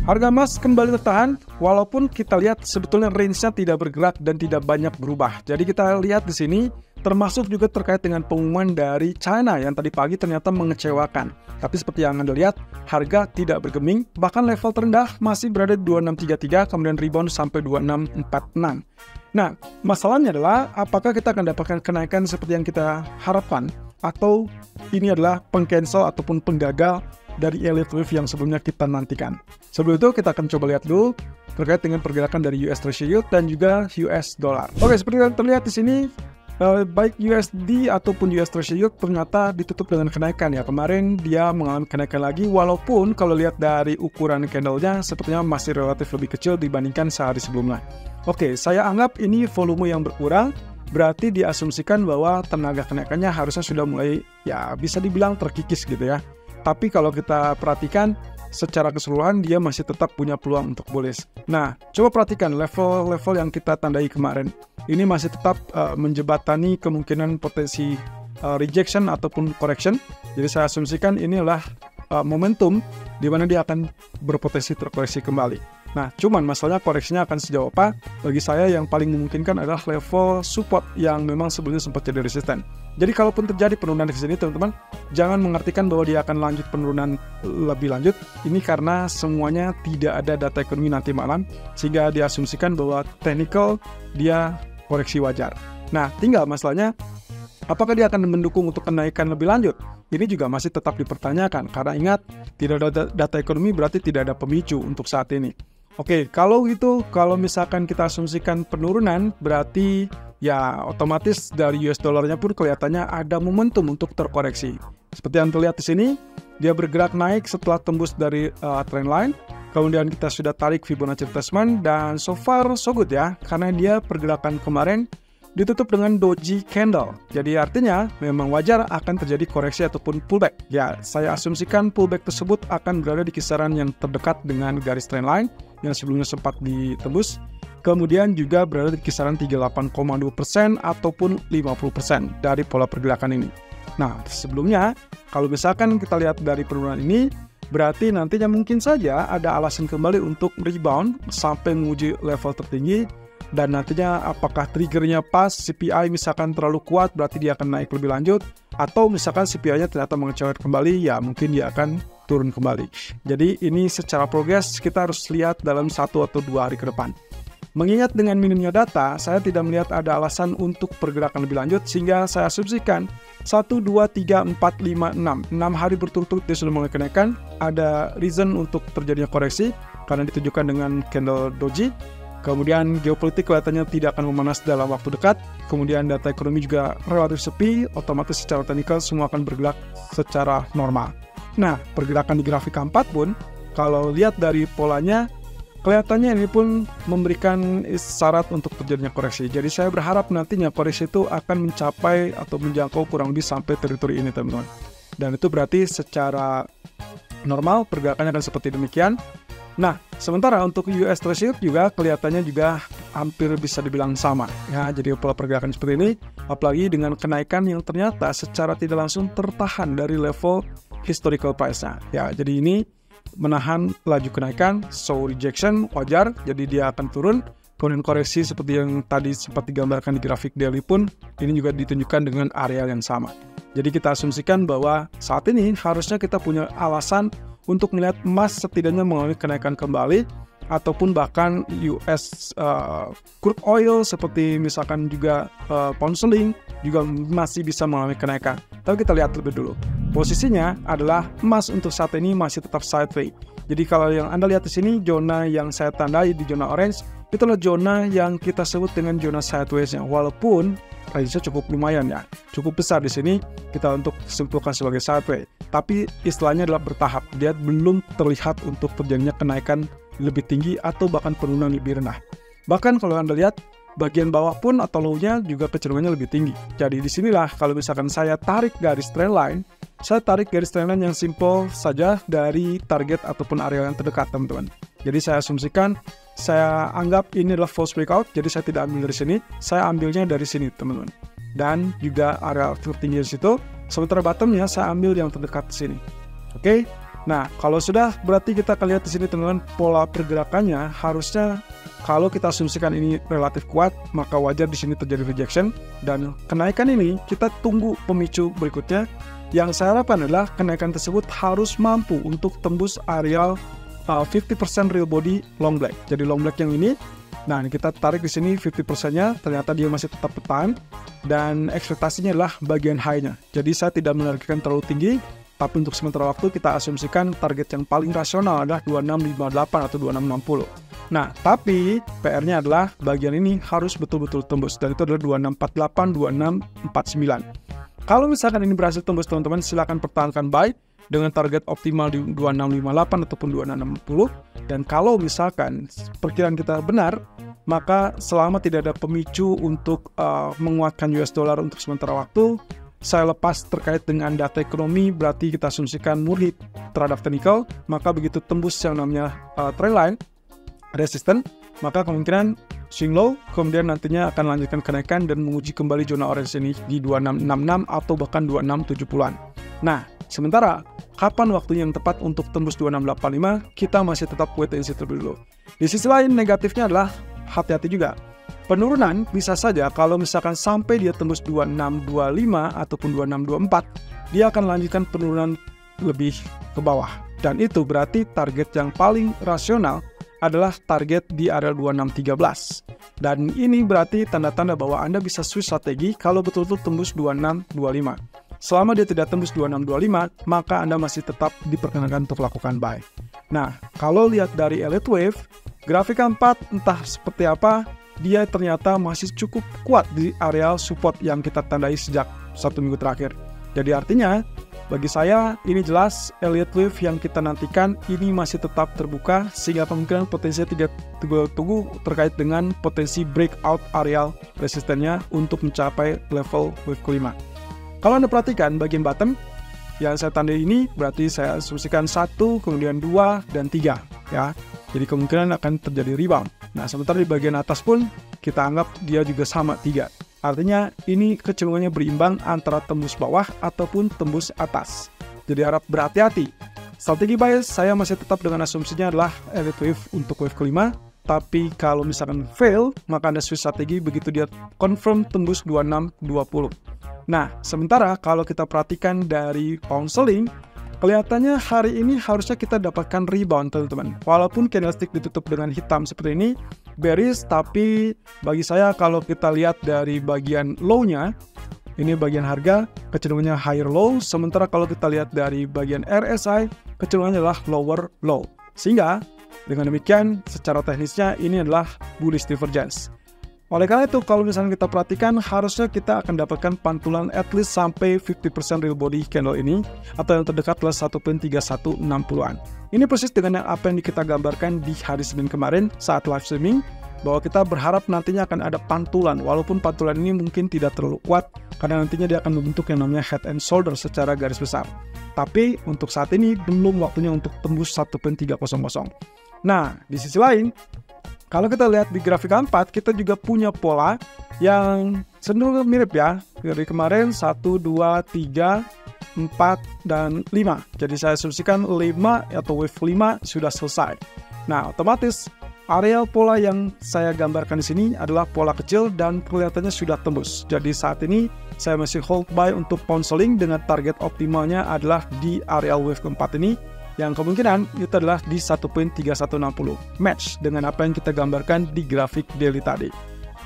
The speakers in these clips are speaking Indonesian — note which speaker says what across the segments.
Speaker 1: Harga emas kembali tertahan, walaupun kita lihat sebetulnya range-nya tidak bergerak dan tidak banyak berubah. Jadi kita lihat di sini, termasuk juga terkait dengan pengumuman dari China yang tadi pagi ternyata mengecewakan. Tapi seperti yang Anda lihat, harga tidak bergeming, bahkan level terendah masih berada di 2633, kemudian rebound sampai 2646. Nah, masalahnya adalah apakah kita akan dapatkan kenaikan seperti yang kita harapkan, atau ini adalah peng-cancel ataupun penggagal dari elite wave yang sebelumnya kita nantikan. Sebelum itu kita akan coba lihat dulu terkait dengan pergerakan dari US Treasury Yield dan juga US Dollar. Oke, seperti yang terlihat di sini, baik USD ataupun US Treasury Yield ternyata ditutup dengan kenaikan ya. Kemarin dia mengalami kenaikan lagi, walaupun kalau lihat dari ukuran candle-nya sepertinya masih relatif lebih kecil dibandingkan sehari sebelumnya. Oke, saya anggap ini volume yang berkurang, berarti diasumsikan bahwa tenaga kenaikannya harusnya sudah mulai ya bisa dibilang terkikis gitu ya. Tapi kalau kita perhatikan secara keseluruhan dia masih tetap punya peluang untuk bullish. Nah, coba perhatikan level-level yang kita tandai kemarin. Ini masih tetap menjebatani kemungkinan potensi rejection ataupun correction. Jadi saya asumsikan ini adalah momentum di mana dia akan berpotensi terkoreksi kembali. Nah, cuman masalahnya koreksinya akan sejauh apa? Bagi saya yang paling memungkinkan adalah level support yang memang sebelumnya sempat jadi resisten. Jadi kalaupun terjadi penurunan di sini, teman-teman, jangan mengartikan bahwa dia akan lanjut penurunan lebih lanjut. Ini karena semuanya tidak ada data ekonomi nanti malam, sehingga diasumsikan bahwa technical dia koreksi wajar. Nah, tinggal masalahnya, apakah dia akan mendukung untuk kenaikan lebih lanjut? Ini juga masih tetap dipertanyakan, karena ingat, tidak ada data ekonomi berarti tidak ada pemicu untuk saat ini. Oke, kalau misalkan kita asumsikan penurunan, berarti ya otomatis dari US dollarnya pun kelihatannya ada momentum untuk terkoreksi. Seperti yang terlihat di sini, dia bergerak naik setelah tembus dari trend line. Kemudian kita sudah tarik Fibonacci retracement dan so far so good ya, karena dia pergerakan kemarin ditutup dengan doji candle. Jadi artinya memang wajar akan terjadi koreksi ataupun pullback. Ya, saya asumsikan pullback tersebut akan berada di kisaran yang terdekat dengan garis trendline yang sebelumnya sempat ditembus. Kemudian juga berada di kisaran 38,2% ataupun 50% dari pola pergerakan ini. Nah, sebelumnya kalau misalkan kita lihat dari penurunan ini, berarti nantinya mungkin saja ada alasan kembali untuk rebound sampai menguji level tertinggi. Dan nantinya apakah triggernya pas, CPI misalkan terlalu kuat berarti dia akan naik lebih lanjut, atau misalkan CPI-nya ternyata mengecewakan kembali, ya mungkin dia akan turun kembali. Jadi ini secara progres kita harus lihat dalam 1 atau 2 hari ke depan. Mengingat dengan minimnya data, saya tidak melihat ada alasan untuk pergerakan lebih lanjut, sehingga saya asumsikan 1, 2, 3, 4, 5, 6 hari berturut-turut dia sudah mulai kenaikan. Ada reason untuk terjadinya koreksi karena ditunjukkan dengan candle doji. Kemudian geopolitik kelihatannya tidak akan memanas dalam waktu dekat. Kemudian data ekonomi juga relatif sepi, otomatis secara teknikal semua akan bergerak secara normal. Nah, pergerakan di grafik K4 pun, kalau lihat dari polanya, kelihatannya ini pun memberikan syarat untuk terjadinya koreksi. Jadi saya berharap nantinya koreksi itu akan mencapai atau menjangkau kurang lebih sampai teritori ini, teman-teman. Dan itu berarti secara normal pergerakannya akan seperti demikian. Nah, sementara untuk US Treasury juga kelihatannya juga hampir bisa dibilang sama. Ya, jadi pola pergerakan seperti ini, apalagi dengan kenaikan yang ternyata secara tidak langsung tertahan dari level historical price-nya. Ya, jadi ini menahan laju kenaikan, so rejection wajar, jadi dia akan turun. Kemudian koreksi seperti yang tadi sempat digambarkan di grafik daily pun, ini juga ditunjukkan dengan area yang sama. Jadi kita asumsikan bahwa saat ini harusnya kita punya alasan untuk melihat emas setidaknya mengalami kenaikan kembali, ataupun bahkan US crude oil seperti misalkan juga pound sterling juga masih bisa mengalami kenaikan. Tapi kita lihat lebih dulu. Posisinya adalah emas untuk saat ini masih tetap sideways. Jadi kalau yang Anda lihat di sini, zona yang saya tandai di zona orange, itu adalah zona yang kita sebut dengan zona sideways-nya. Walaupun range-nya cukup lumayan ya, cukup besar di sini kita untuk simpulkan sebagai sideways. Tapi istilahnya adalah bertahap. Dia belum terlihat untuk terjadinya kenaikan lebih tinggi atau bahkan penurunan lebih rendah. Bahkan kalau Anda lihat, bagian bawah pun atau low-nya juga kecenderungannya lebih tinggi. Jadi disinilah kalau misalkan saya tarik garis trendline, saya tarik garis trendline yang simple saja dari target ataupun area yang terdekat, teman-teman. Jadi saya asumsikan, saya anggap ini adalah false breakout, jadi saya tidak ambil dari sini, saya ambilnya dari sini, teman-teman. Dan juga area tertinggi di situ, sementara bottomnya saya ambil yang terdekat di sini. Oke? Nah, kalau sudah berarti kita akan lihat di sini teman-teman pola pergerakannya harusnya kalau kita asumsikan ini relatif kuat, maka wajar di sini terjadi rejection dan kenaikan ini kita tunggu pemicu berikutnya. Yang saya harapkan adalah kenaikan tersebut harus mampu untuk tembus area 50% real body long black. Jadi long black yang ini, nah kita tarik di sini 50%-nya, ternyata dia masih tetap bertahan dan ekspektasinya adalah bagian high-nya. Jadi saya tidak menargetkan terlalu tinggi. Tapi untuk sementara waktu kita asumsikan target yang paling rasional adalah 2658 atau 2660. Nah, tapi PR-nya adalah bagian ini harus betul-betul tembus. Dan itu adalah 2648, 2649. Kalau misalkan ini berhasil tembus teman-teman, silakan pertahankan buy dengan target optimal di 2658 ataupun 2660. Dan kalau misalkan perkiraan kita benar, maka selama tidak ada pemicu untuk menguatkan US dollar untuk sementara waktu, saya lepas terkait dengan data ekonomi, berarti kita asumsikan murni terhadap technical, maka begitu tembus yang namanya trendline resisten, maka kemungkinan swing low, kemudian nantinya akan lanjutkan kenaikan dan menguji kembali zona orange ini di 2666 atau bahkan 2670-an. Nah, sementara kapan waktu yang tepat untuk tembus 2685, kita masih tetap wait and see terlebih dulu. Di sisi lain, negatifnya adalah hati-hati juga. Penurunan bisa saja kalau misalkan sampai dia tembus 2625 ataupun 2624, dia akan lanjutkan penurunan lebih ke bawah. Dan itu berarti target yang paling rasional adalah target di area 2613. Dan ini berarti tanda-tanda bahwa Anda bisa switch strategi kalau betul-betul tembus 2625. Selama dia tidak tembus 2625, maka Anda masih tetap diperkenankan untuk lakukan buy. Nah, kalau lihat dari Elliott Wave, grafik 4 entah seperti apa, dia ternyata masih cukup kuat di area support yang kita tandai sejak 1 minggu terakhir. Jadi artinya, bagi saya ini jelas Elliott Wave yang kita nantikan ini masih tetap terbuka sehingga kemungkinan potensi tidak tunggu terkait dengan potensi breakout area resistennya untuk mencapai level wave kelima. Kalau Anda perhatikan bagian bottom yang saya tandai ini berarti saya asumsikan 1, kemudian 2, dan 3 ya. Jadi kemungkinan akan terjadi rebound. Nah, sementara di bagian atas pun kita anggap dia juga sama 3. Artinya ini kecenderungannya berimbang antara tembus bawah ataupun tembus atas. Jadi harap berhati-hati. Strategi buy saya masih tetap dengan asumsinya adalah Elliott Wave untuk wave kelima. Tapi kalau misalkan fail, maka Anda switch strategi begitu dia confirm tembus 2620. Nah, sementara kalau kita perhatikan dari pound sterling, kelihatannya hari ini harusnya kita dapatkan rebound teman-teman. Walaupun candlestick ditutup dengan hitam seperti ini, bearish, tapi bagi saya kalau kita lihat dari bagian low-nya, ini bagian harga, kecenderungannya higher low, sementara kalau kita lihat dari bagian RSI, kecenderungannya adalah lower low. Sehingga, dengan demikian, secara teknisnya ini adalah bullish divergence. Oleh karena itu, kalau misalnya kita perhatikan, harusnya kita akan dapatkan pantulan at least sampai 50% real body candle ini, atau yang terdekat adalah 1.3160-an. Ini persis dengan apa yang kita gambarkan di hari Senin kemarin saat live streaming, bahwa kita berharap nantinya akan ada pantulan, walaupun pantulan ini mungkin tidak terlalu kuat, karena nantinya dia akan membentuk yang namanya head and shoulder secara garis besar. Tapi untuk saat ini, belum waktunya untuk tembus 1.300. Nah, di sisi lain, kalau kita lihat di grafik 4, kita juga punya pola yang cenderung mirip ya. Dari kemarin 1, 2, 3, 4, dan 5. Jadi saya asumsikan 5 atau wave 5 sudah selesai. Nah, otomatis areal pola yang saya gambarkan di sini adalah pola kecil dan kelihatannya sudah tembus. Jadi saat ini saya masih hold buy untuk pound sterling dengan target optimalnya adalah di areal wave keempat ini, yang kemungkinan itu adalah di 1.3160, match dengan apa yang kita gambarkan di grafik daily tadi.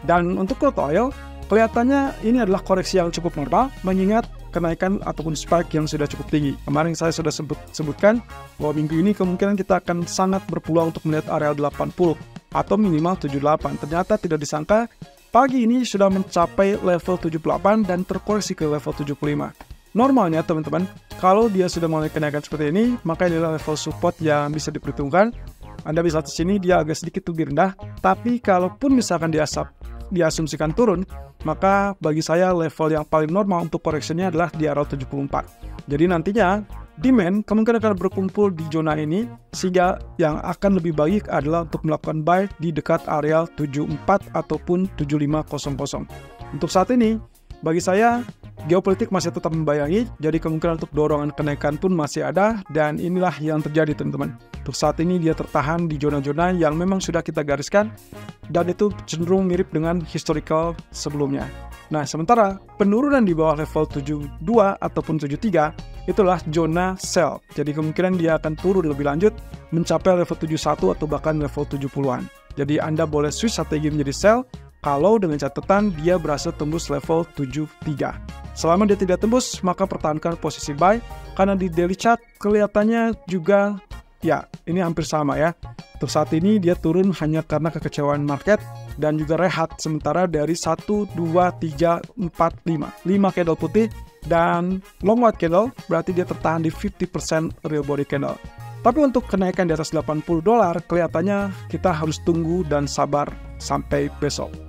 Speaker 1: Dan untuk crude oil, kelihatannya ini adalah koreksi yang cukup normal, mengingat kenaikan ataupun spike yang sudah cukup tinggi. Kemarin saya sudah sebutkan bahwa minggu ini kemungkinan kita akan sangat berpeluang untuk melihat area 80 atau minimal 78. Ternyata tidak disangka, pagi ini sudah mencapai level 78 dan terkoreksi ke level 75. Normalnya teman-teman, kalau dia sudah mulai kenaikan seperti ini, maka ini adalah level support yang bisa diperhitungkan. Anda bisa lihat di sini dia agak sedikit lebih rendah, tapi kalaupun misalkan diasumsikan turun, maka bagi saya level yang paling normal untuk koreksinya adalah di area 74. Jadi nantinya demand kemungkinan akan berkumpul di zona ini, sehingga yang akan lebih baik adalah untuk melakukan buy di dekat area 74 ataupun 7500. Untuk saat ini, bagi saya geopolitik masih tetap membayangi, jadi kemungkinan untuk dorongan kenaikan pun masih ada, dan inilah yang terjadi teman-teman. Untuk saat ini dia tertahan di zona-zona yang memang sudah kita gariskan, dan itu cenderung mirip dengan historical sebelumnya. Nah, sementara penurunan di bawah level 72 ataupun 73 itulah zona sell. Jadi kemungkinan dia akan turun lebih lanjut mencapai level 71 atau bahkan level 70-an. Jadi Anda boleh switch strategi menjadi sell kalau dengan catatan dia berhasil tembus level 73. Selama dia tidak tembus, maka pertahankan posisi buy, karena di daily chart kelihatannya juga ya, ini hampir sama ya. Untuk saat ini dia turun hanya karena kekecewaan market dan juga rehat sementara dari 1, 2, 3, 4, 5 candle putih dan long white candle, berarti dia tertahan di 50% real body candle. Tapi untuk kenaikan di atas $80 kelihatannya kita harus tunggu dan sabar sampai besok.